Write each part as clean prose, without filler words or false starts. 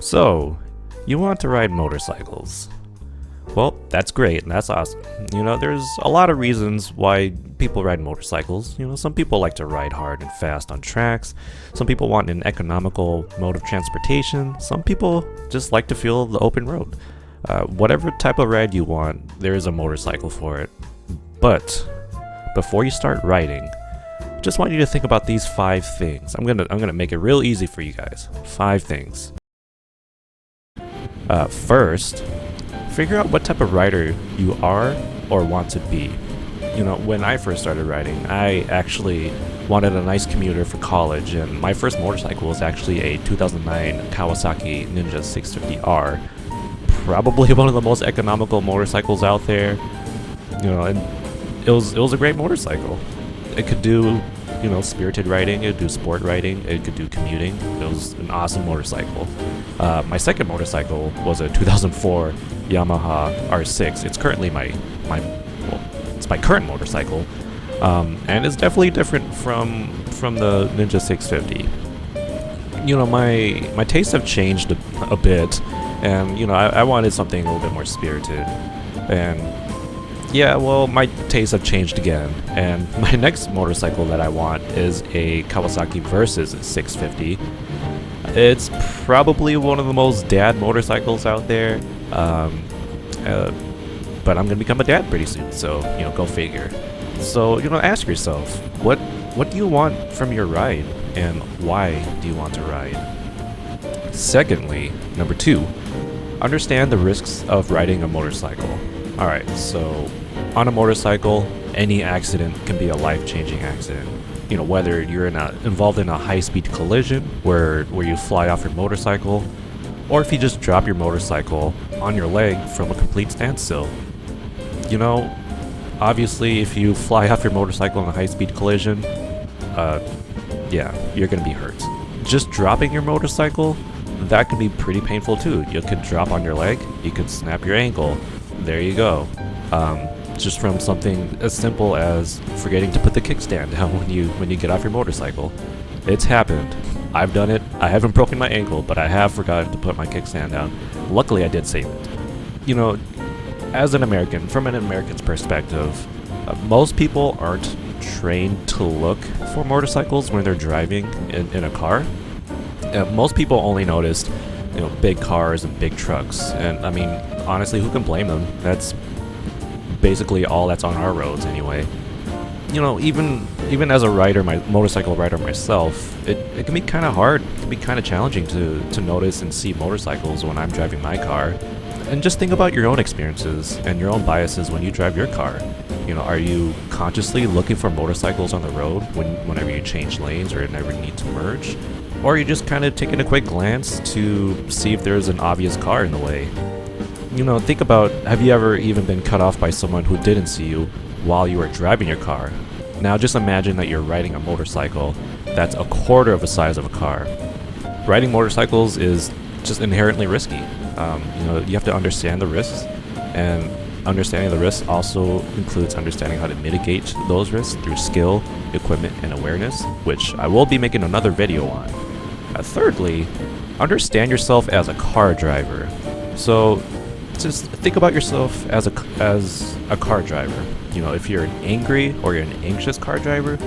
So, you want to ride motorcycles. Well, that's great and that's awesome. There's a lot of reasons why people ride motorcycles. Some people like to ride hard and fast on tracks. Some people want an economical mode of transportation. Some people just like to feel the open road. Whatever type of ride you want, there is a motorcycle for it. But before you start riding, just want you to think about these 5 things. I'm gonna make it real easy for you guys. 5 things. First, figure out what type of rider you are or want to be. When I first started riding, I actually wanted a nice commuter for college, and my first motorcycle was actually a 2009 Kawasaki Ninja 650R. Probably one of the most economical motorcycles out there. And it was a great motorcycle. It could do, spirited riding, it could do sport riding, it could do commuting. It was an awesome motorcycle. My second motorcycle was a 2004 Yamaha R6. It's currently it's my current motorcycle, and it's definitely different from the Ninja 650. My tastes have changed a bit, and I wanted something a little bit more spirited, and yeah, well, my tastes have changed again, and my next motorcycle that I want is a Kawasaki Versys 650. It's probably one of the most dad motorcycles out there, but I'm gonna become a dad pretty soon, so go figure. So ask yourself, what do you want from your ride, and why do you want to ride? Secondly, number 2, understand the risks of riding a motorcycle. Alright, so on a motorcycle, any accident can be a life-changing accident. Whether you're involved in a high-speed collision where you fly off your motorcycle, or if you just drop your motorcycle on your leg from a complete standstill. Obviously, if you fly off your motorcycle in a high-speed collision, yeah, you're gonna be hurt. Just dropping your motorcycle, that could be pretty painful too. You could drop on your leg, you could snap your ankle. There you go. Just from something as simple as forgetting to put the kickstand down when you get off your motorcycle. It's happened. I've done it. I haven't broken my ankle, but I have forgotten to put my kickstand down. Luckily, I did save it. As an American, from an American's perspective, most people aren't trained to look for motorcycles when they're driving in a car. Most people only noticed, big cars and big trucks, and I mean, honestly, who can blame them? That's basically all that's on our roads anyway. Even as a rider, my motorcycle rider myself, it can be kind of hard, it can be kind of challenging to notice and see motorcycles when I'm driving my car. And just think about your own experiences and your own biases when you drive your car. Are you consciously looking for motorcycles on the road whenever you change lanes or whenever you need to merge? Or are you just kind of taking a quick glance to see if there's an obvious car in the way? Think about, have you ever even been cut off by someone who didn't see you while you were driving your car? Now just imagine that you're riding a motorcycle that's a quarter of the size of a car. Riding motorcycles is just inherently risky. You have to understand the risks, and understanding the risks also includes understanding how to mitigate those risks through skill, equipment, and awareness, which I will be making another video on. Thirdly, understand yourself as a car driver. So just think about yourself as a car driver. If you're an angry or you're an anxious car driver,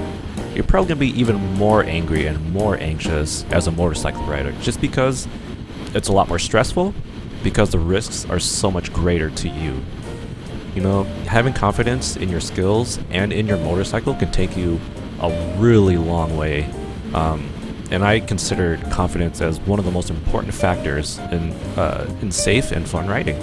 you're probably going to be even more angry and more anxious as a motorcycle rider, just because it's a lot more stressful, because the risks are so much greater to you. Having confidence in your skills and in your motorcycle can take you a really long way. And I consider confidence as one of the most important factors in safe and fun riding.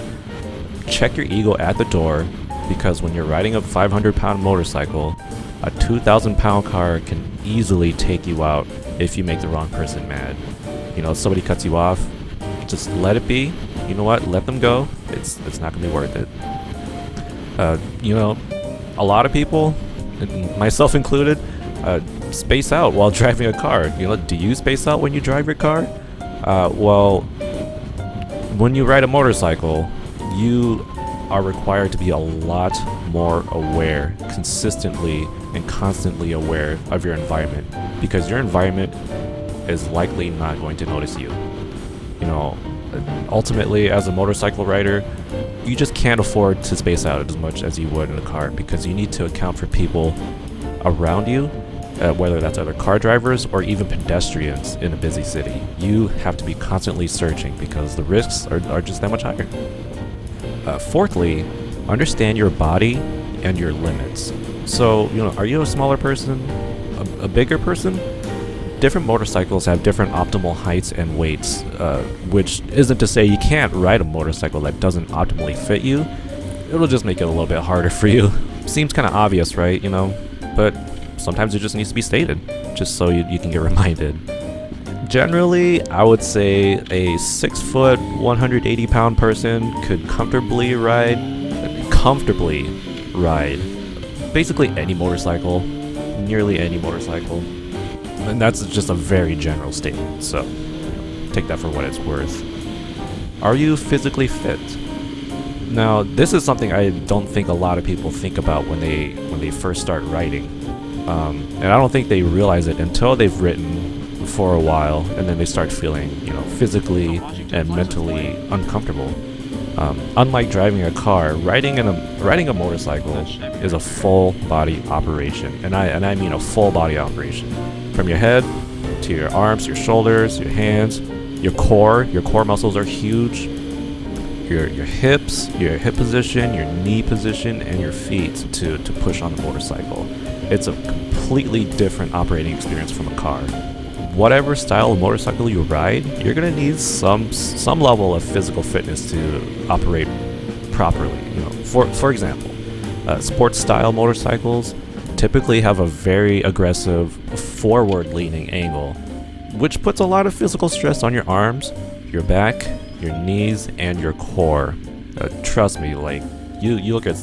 Check your ego at the door, because when you're riding a 500-pound motorcycle, a 2,000-pound car can easily take you out if you make the wrong person mad. If somebody cuts you off, just let it be. You know what? Let them go. It's not gonna be worth it. A lot of people, myself included, space out while driving a car. Do you space out when you drive your car? Well, when you ride a motorcycle, you are required to be a lot more aware, consistently and constantly aware of your environment, because your environment is likely not going to notice you. Ultimately, as a motorcycle rider, you just can't afford to space out as much as you would in a car because you need to account for people around you, whether that's other car drivers or even pedestrians in a busy city. You have to be constantly searching because the risks are just that much higher. Fourthly, understand your body and your limits. So, are you a smaller person? A bigger person? Different motorcycles have different optimal heights and weights, which isn't to say you can't ride a motorcycle that doesn't optimally fit you. It'll just make it a little bit harder for you. Seems kind of obvious, right? But sometimes it just needs to be stated, just so you can get reminded. Generally, I would say a 6 foot, 180 pound person could comfortably ride basically any motorcycle, nearly any motorcycle. And that's just a very general statement, so take that for what it's worth. Are you physically fit? Now, this is something I don't think a lot of people think about when they first start riding. And I don't think they realize it until they've ridden for a while, and then they start feeling, physically and mentally uncomfortable. Unlike driving a car, riding a motorcycle is a full body operation, and I mean a full body operation. From your head to your arms, your shoulders, your hands, your core muscles are huge. Your hips, your hip position, your knee position, and your feet to push on the motorcycle. It's a completely different operating experience from a car. Whatever style of motorcycle you ride, you're gonna need some level of physical fitness to operate properly. For example, sports style motorcycles typically have a very aggressive forward-leaning angle, which puts a lot of physical stress on your arms, your back, your knees, and your core. Trust me, you look at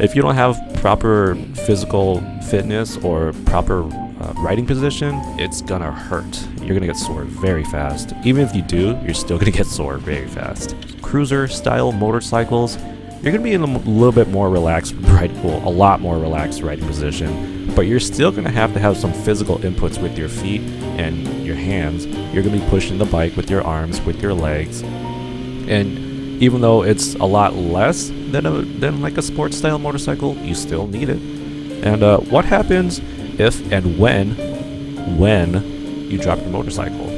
if you don't have proper physical fitness or proper riding position, it's gonna hurt. You're gonna get sore very fast. Even if you do, you're still gonna get sore very fast. Cruiser style motorcycles, you're gonna be in a little bit more relaxed a lot more relaxed riding position, but you're still gonna have some physical inputs with your feet and your hands. You're gonna be pushing the bike with your arms, with your legs, and even though it's a lot less than like a sports style motorcycle, you still need it. And what happens if and when you drop your motorcycle?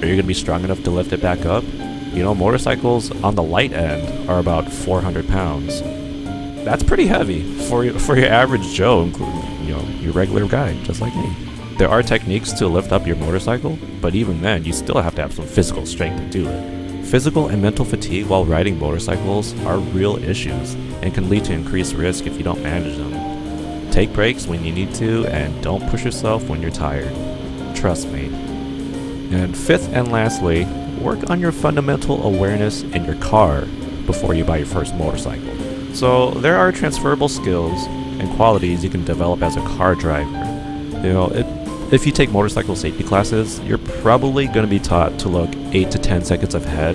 Are you gonna be strong enough to lift it back up? Motorcycles on the light end are about 400 pounds. That's pretty heavy for your average Joe, including your regular guy, just like me. There are techniques to lift up your motorcycle, but even then, you still have to have some physical strength to do it. Physical and mental fatigue while riding motorcycles are real issues and can lead to increased risk if you don't manage them. Take breaks when you need to, and don't push yourself when you're tired. Trust me. And fifth and lastly, work on your fundamental awareness in your car before you buy your first motorcycle. So there are transferable skills and qualities you can develop as a car driver. If you take motorcycle safety classes, you're probably going to be taught to look 8 to 10 seconds ahead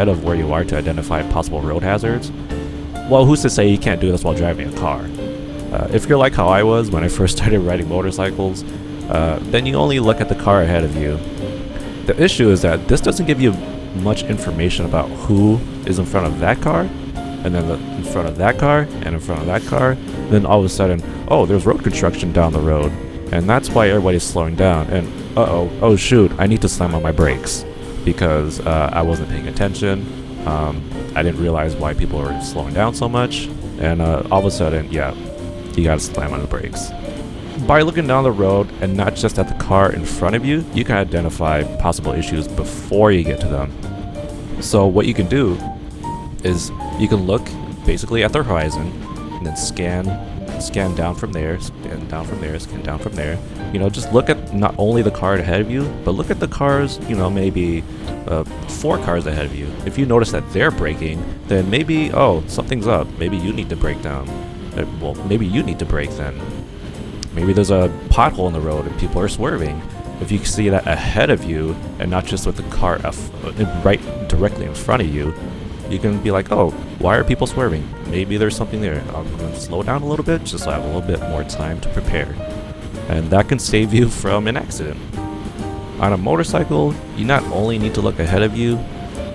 of where you are to identify possible road hazards. Well, who's to say you can't do this while driving a car? If you're like how I was when I first started riding motorcycles, then you only look at the car ahead of you. The issue is that this doesn't give you much information about who is in front of that car, and then in front of that car, and in front of that car. Then all of a sudden, oh, there's road construction down the road, and that's why everybody's slowing down. And oh shoot, I need to slam on my brakes because I wasn't paying attention. I didn't realize why people were slowing down so much, and all of a sudden, yeah, you gotta slam on the brakes. By looking down the road and not just at the car in front of you, you can identify possible issues before you get to them. So what you can do is you can look basically at the horizon and then scan down from there, scan down from there, scan down from there. Just look at not only the car ahead of you, but look at the cars, maybe 4 cars ahead of you. If you notice that they're braking, then maybe, something's up. Maybe you need to brake down. Well, maybe you need to brake then. Maybe there's a pothole in the road and people are swerving. If you see that ahead of you and not just with the car right directly in front of you, you can be like, oh, why are people swerving? Maybe there's something there. I'm going to slow down a little bit just so I have a little bit more time to prepare. And that can save you from an accident. On a motorcycle, you not only need to look ahead of you,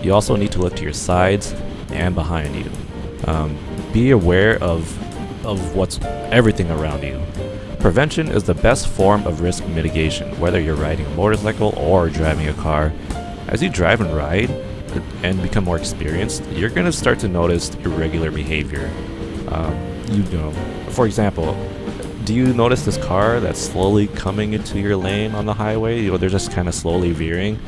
You also need to look to your sides and behind you. Be aware of what's everything around you. Prevention is the best form of risk mitigation, whether you're riding a motorcycle or driving a car. As you drive and ride and become more experienced, you're going to start to notice irregular behavior. For example, do you notice this car that's slowly coming into your lane on the highway? They're just kind of slowly veering.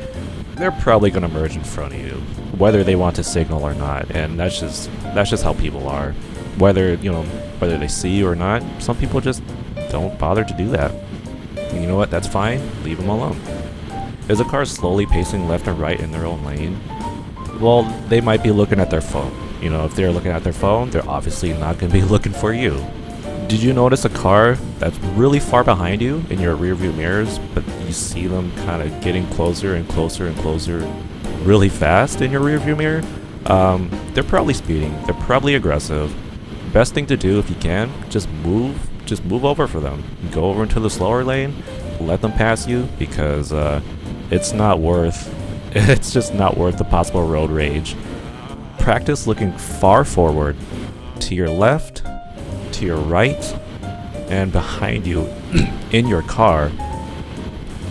They're probably going to merge in front of you, whether they want to signal or not, and that's just how people are. Whether they see you or not, some people just don't bother to do that. And you know what? That's fine. Leave them alone. Is a car slowly pacing left and right in their own lane? Well, they might be looking at their phone. If they're looking at their phone, they're obviously not going to be looking for you. Did you notice a car that's really far behind you in your rearview mirrors, but you see them kind of getting closer and closer and closer really fast in your rearview mirror? They're probably speeding. They're probably aggressive. Best thing to do if you can, just move over for them. Go over into the slower lane, let them pass you, because it's just not worth the possible road rage. Practice looking far forward, to your left, to your right, and behind you in your car.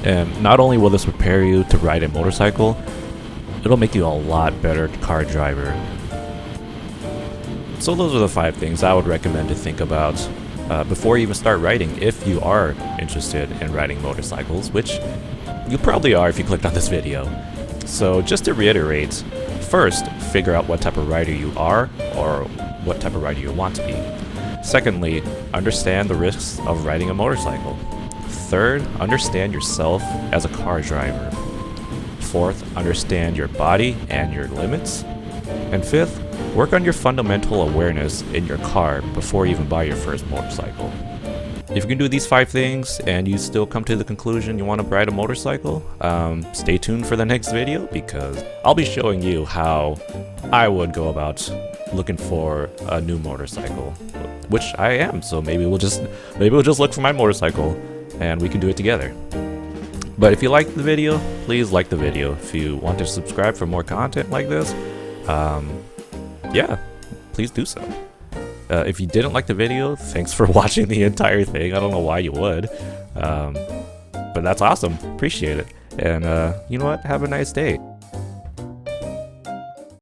And not only will this prepare you to ride a motorcycle, it'll make you a lot better car driver. So those are the 5 things I would recommend to think about before you even start riding, if you are interested in riding motorcycles, which you probably are if you clicked on this video. So just to reiterate, first, figure out what type of rider you are or what type of rider you want to be. Secondly, understand the risks of riding a motorcycle. Third, understand yourself as a car driver. Fourth, understand your body and your limits. And fifth, work on your fundamental awareness in your car before you even buy your first motorcycle. If you can do these 5 things and you still come to the conclusion you want to ride a motorcycle, stay tuned for the next video, because I'll be showing you how I would go about looking for a new motorcycle, which I am. So maybe we'll just look for my motorcycle and we can do it together. But if you liked the video, please like the video. If you want to subscribe for more content like this, yeah, please do so. If you didn't like the video, thanks for watching the entire thing. I don't know why you would, but that's awesome. Appreciate it. And you know what? Have a nice day.